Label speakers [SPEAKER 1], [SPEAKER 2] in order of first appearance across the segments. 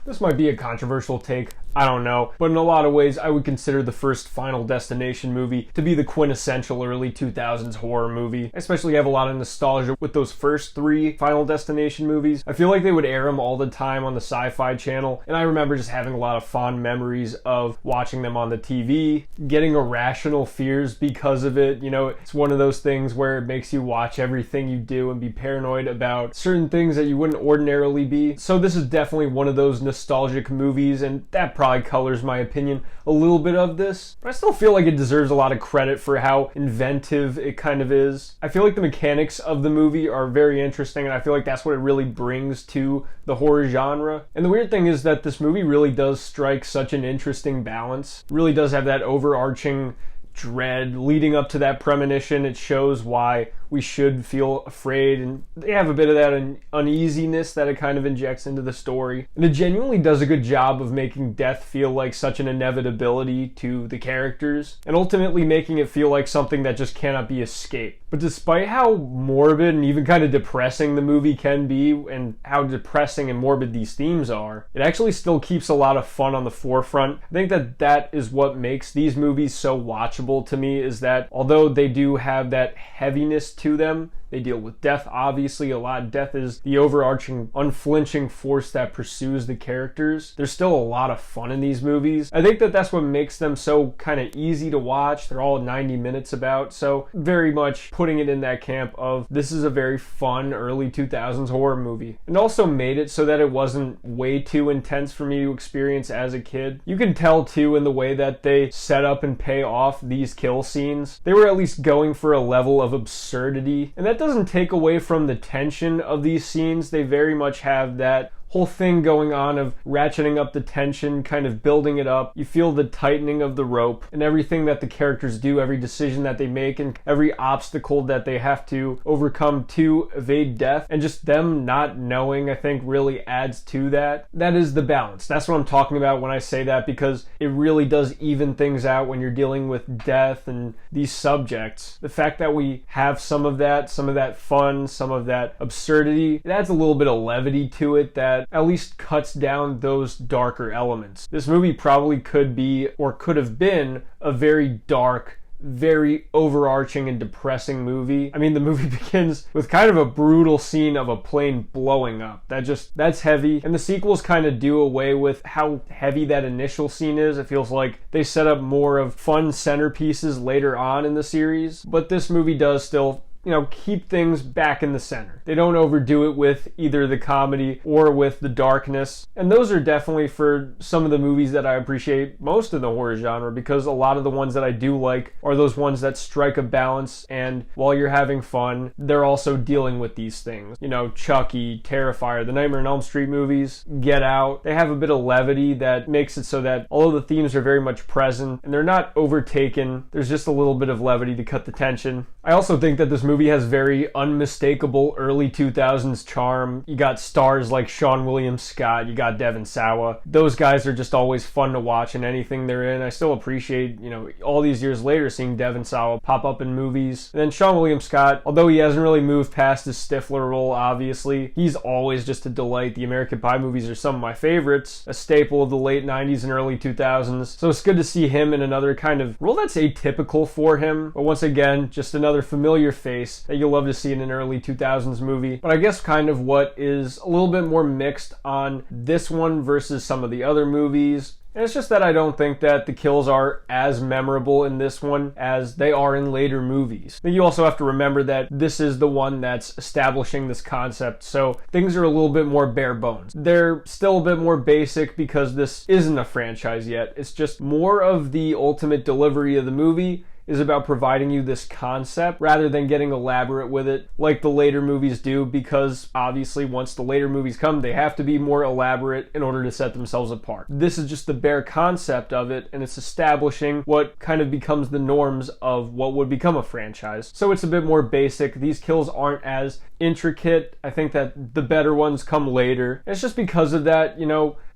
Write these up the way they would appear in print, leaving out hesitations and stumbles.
[SPEAKER 1] This might be a controversial take, I don't know, but in a lot of ways I would consider the first Final Destination movie to be the quintessential early 2000s horror movie. I especially have a lot of nostalgia with those first 3 Final Destination movies. I feel like they would air them all the time on the Sci-Fi Channel, and I remember just having a lot of fond memories of watching them on the TV, getting irrational fears because of it. You know, it's one of those things where it makes you watch everything you do and be paranoid about certain things that you wouldn't ordinarily be. So this is definitely one of those nostalgic movies, and that probably colors my opinion a little bit of this, but I still feel like it deserves a lot of credit for how inventive it kind of is. I feel like the mechanics of the movie are very interesting, and I feel like that's what it really brings to the horror genre. And the weird thing is that this movie really does strike such an interesting balance. It really does have that overarching dread leading up to that premonition. It shows why we should feel afraid, and they have a bit of that uneasiness that it kind of injects into the story. And it genuinely does a good job of making death feel like such an inevitability to the characters, and ultimately making it feel like something that just cannot be escaped. But despite how morbid and even kind of depressing the movie can be, and how depressing and morbid these themes are, it actually still keeps a lot of fun on the forefront. I think that is what makes these movies so watchable to me, is that although they do have that heaviness to them, they deal with death, obviously, a lot. Death is the overarching, unflinching force that pursues the characters. There's still a lot of fun in these movies. I think that's what makes them so kind of easy to watch. They're all 90 minutes about, so very much putting it in that camp of this is a very fun early 2000s horror movie. And also made it so that it wasn't way too intense for me to experience as a kid. You can tell too in the way that they set up and pay off these kill scenes. They were at least going for a level of absurdity, and that doesn't take away from the tension of these scenes. They very much have that whole thing going on of ratcheting up the tension, kind of building it up. You feel the tightening of the rope and everything that the characters do, every decision that they make, and every obstacle that they have to overcome to evade death. And just them not knowing, I think, really adds to that. That is the balance. That's what I'm talking about when I say that, because it really does even things out when you're dealing with death and these subjects. The fact that we have some of that fun, some of that absurdity, it adds a little bit of levity to it that at least cuts down those darker elements. This movie probably could be, or could have been, a very dark, very overarching and depressing movie. I mean, the movie begins with kind of a brutal scene of a plane blowing up. That's heavy. And the sequels kind of do away with how heavy that initial scene is. It feels like they set up more of fun centerpieces later on in the series. But this movie does still, keep things back in the center. They don't overdo it with either the comedy or with the darkness. And those are definitely, for some of the movies that I appreciate most of the horror genre, because a lot of the ones that I do like are those ones that strike a balance, and while you're having fun, they're also dealing with these things. Chucky, Terrifier, the Nightmare on Elm Street movies, Get Out, they have a bit of levity that makes it so that although the themes are very much present and they're not overtaken, there's just a little bit of levity to cut the tension. I also think that this movie has very unmistakable early 2000s charm. You got stars like Seann William Scott, you got Devon Sawa. Those guys are just always fun to watch in anything they're in. I still appreciate, all these years later, seeing Devon Sawa pop up in movies. And then Seann William Scott, although he hasn't really moved past his Stifler role, obviously, he's always just a delight. The American Pie movies are some of my favorites, a staple of the late 90s and early 2000s. So it's good to see him in another kind of role that's atypical for him, but once again, just another familiar face that you'll love to see in an early 2000s movie. But I guess kind of what is a little bit more mixed on this one versus some of the other movies, and it's just that I don't think that the kills are as memorable in this one as they are in later movies. But you also have to remember that this is the one that's establishing this concept, so things are a little bit more bare bones. They're still a bit more basic because this isn't a franchise yet. It's just more of the ultimate delivery of the movie is about providing you this concept rather than getting elaborate with it like the later movies do, because obviously once the later movies come, they have to be more elaborate in order to set themselves apart. This is just the bare concept of it, and it's establishing what kind of becomes the norms of what would become a franchise. So it's a bit more basic. These kills aren't as intricate. I think that the better ones come later. It's just because of that,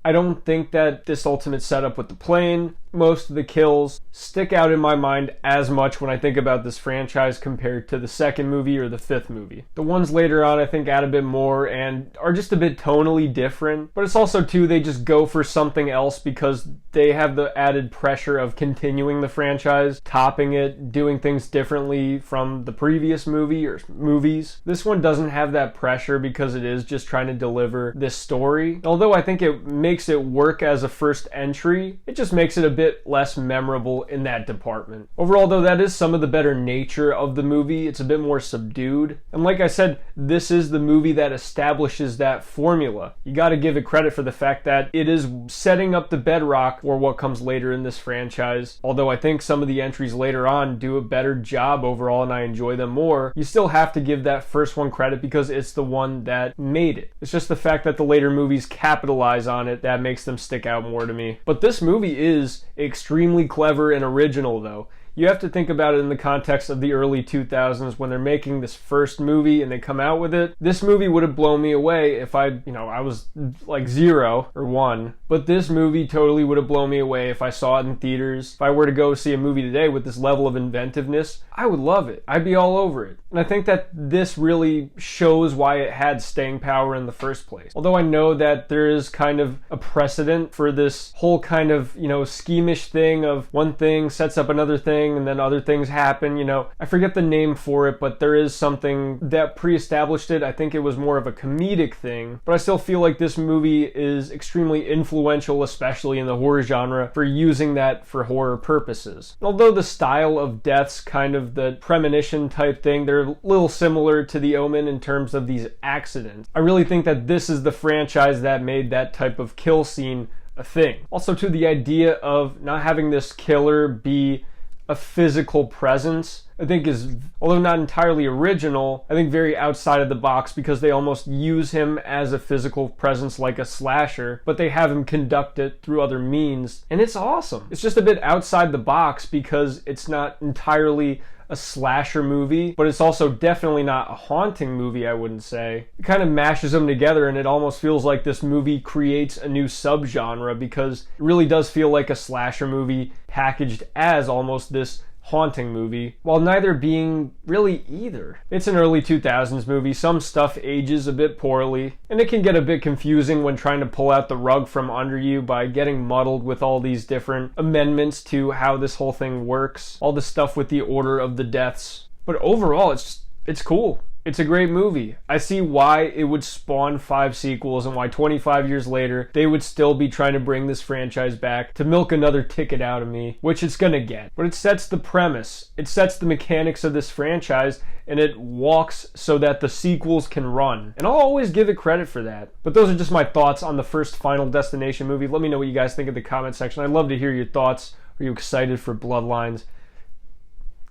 [SPEAKER 1] I don't think that this ultimate setup with the plane, most of the kills, stick out in my mind as much when I think about this franchise compared to the second movie or the fifth movie. The ones later on I think add a bit more and are just a bit tonally different, but it's also too they just go for something else because they have the added pressure of continuing the franchise, topping it, doing things differently from the previous movie or movies. This one doesn't have that pressure because it is just trying to deliver this story. Although I think it makes it work as a first entry, it just makes it a bit less memorable in that department. Overall though, that is some of the better nature of the movie. It's a bit more subdued. And like I said, this is the movie that establishes that formula. You gotta give it credit for the fact that it is setting up the bedrock for what comes later in this franchise. Although I think some of the entries later on do a better job overall and I enjoy them more, you still have to give that first one credit because it's the one that made it. It's just the fact that the later movies capitalize on it that makes them stick out more to me. But this movie is extremely clever and original though. You have to think about it in the context of the early 2000s when they're making this first movie and they come out with it. This movie would have blown me away if I was like 0 or 1. But this movie totally would have blown me away if I saw it in theaters. If I were to go see a movie today with this level of inventiveness, I would love it. I'd be all over it. And I think that this really shows why it had staying power in the first place. Although I know that there is kind of a precedent for this whole kind of, schemish thing of one thing sets up another thing and then other things happen, I forget the name for it, but there is something that pre-established it. I think it was more of a comedic thing, but I still feel like this movie is extremely influential, especially in the horror genre, for using that for horror purposes. Although the style of deaths, kind of the premonition type thing, they're a little similar to The Omen in terms of these accidents. I really think that this is the franchise that made that type of kill scene a thing. Also, to the idea of not having this killer be a physical presence, I think is, although not entirely original, I think very outside of the box because they almost use him as a physical presence like a slasher, but they have him conduct it through other means, and it's awesome. It's just a bit outside the box because it's not entirely a slasher movie, but it's also definitely not a haunting movie, I wouldn't say. It kind of mashes them together and it almost feels like this movie creates a new subgenre because it really does feel like a slasher movie packaged as almost this haunting movie, while neither being really either. It's an early 2000s movie, some stuff ages a bit poorly, and it can get a bit confusing when trying to pull out the rug from under you by getting muddled with all these different amendments to how this whole thing works, all the stuff with the order of the deaths. But overall, it's cool. It's a great movie. I see why it would spawn 5 sequels and why 25 years later they would still be trying to bring this franchise back to milk another ticket out of me, which it's gonna get. But it sets the premise, it sets the mechanics of this franchise, and it walks so that the sequels can run. And I'll always give it credit for that. But those are just my thoughts on the first Final Destination movie. Let me know what you guys think in the comment section. I'd love to hear your thoughts. Are you excited for Bloodlines?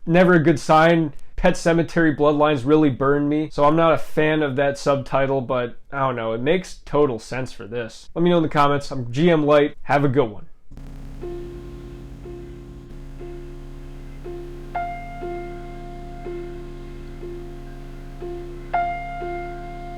[SPEAKER 1] Never a good sign. Pet Sematary Bloodlines really burned me, so I'm not a fan of that subtitle, but I don't know, it makes total sense for this. Let me know in the comments. I'm GM Light. Have a good one.